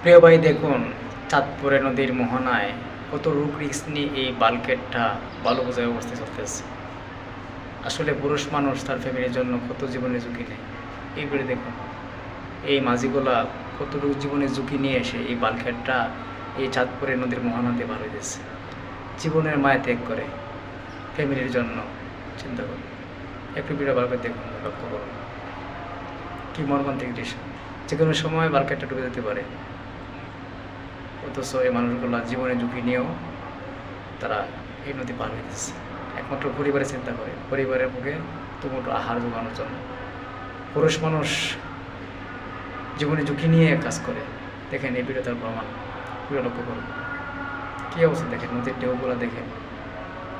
প্রিয় ভাই, দেখুন চাঁদপুরে নদীর মোহনায় কত রিস্ক নিয়ে এই বাল্কেটটা বালু বোঝাই অবস্থায় চলতেছে। আসলে পুরুষ মানুষ তার ফ্যামিলির জন্য কত জীবনের ঝুঁকি নেয়। এইবারে দেখুন এই মাঝিগুলা কতটুকু জীবনের ঝুঁকি নিয়ে এসে এই বাল্কেটটা এই চাঁদপুরে নদীর মোহনাতে বার হইতেছে, জীবনের মায়া ত্যাগ করে ফ্যামিলির জন্য। চিন্তা করুন, একটু ভিডিও বার করে দেখুন, লক্ষ্য করুন কি মর্মান্তিক দৃশ্য। যে কোনো সময় বাল্কেটটা ডুবে যেতে পারে, অথচ এই মানুষগুলো জীবনের ঝুঁকি নিয়েও তারা এই নদী পার হইতেছে একমাত্র পরিবারের চিন্তা করে, পরিবারের মুখে দুমুঠো আহার জোগানোর জন্য। পুরুষ মানুষ জীবনে ঝুঁকি নিয়ে কাজ করে। দেখেন এই ভিডিও তার প্রমাণ, পুরো লক্ষ্য করুন কী অবস্থা। দেখেন নদীর ঢেউগুলো দেখেন,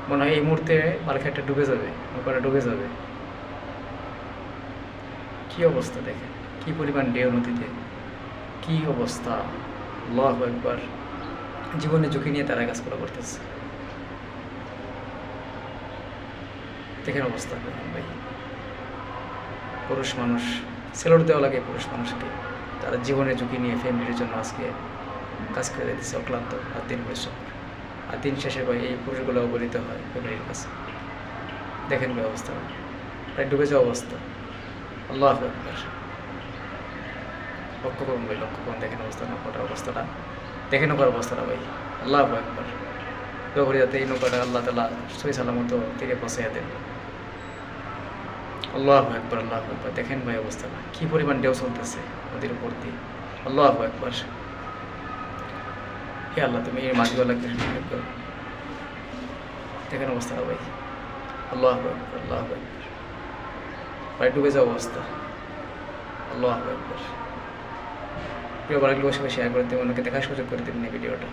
মনে হয় এই মুহূর্তে বাল্কেটটা ডুবে যাবে, নৌকাটা ডুবে যাবে। কী অবস্থা দেখেন, কী পরিমাণ ঢেউ নদীতে, কী অবস্থা। আল্লাহু আকবার, জীবনে ঝুঁকি নিয়ে তারা কাজগুলো করতেছে। দেখেন অবস্থা ভাই, পুরুষ মানুষ সেলর দেওয়া লাগে পুরুষ মানুষকে। তারা জীবনে ঝুঁকি নিয়ে ফ্যামিলির জন্য আজকে কাজ করে দিচ্ছে অক্লান্ত আর দিন পরিশ্রম। আর দিন শেষে ভাই এই পুরুষগুলো অবহেলিত হয় ফ্যামিলির কাছে। দেখেন ভাই অবস্থা, প্রায় ডুবে যাওয়া অবস্থা। আল্লাহু আকবার, লক্ষ্য করুন ভাই, লক্ষ্য করুন। দেখেন অবস্থা, নৌকাটার অবস্থাটা দেখে, নৌকার অবস্থাটা ভাই। আল্লাহু আকবার, ব্যবহার যাতে এই নৌকাটা আল্লাহ তাআলা সহি সালামত তীরে পৌঁছাইয়া দেন। আল্লাহু আকবার, আল্লাহু আকবার। দেখেন ভাই অবস্থাটা, কী পরিমাণ ঢেউ চলতেছে নদীর উপর দিয়ে। আল্লাহু আকবার, হে আল্লাহ তুমি এই মাঝিওয়ালাকে হেল্প করো। দেখেন অবস্থাটা ভাই। আল্লাহু আকবার, আল্লাহু আকবার, ভাই ডুবে যাওয়া অবস্থা। আল্লাহু আকবার। প্রিয় বাড়িগুলো বসে শেয়ার করে দেবেন, অন্যকে দেখার সুযোগ করে দেবেন এই ভিডিওটা।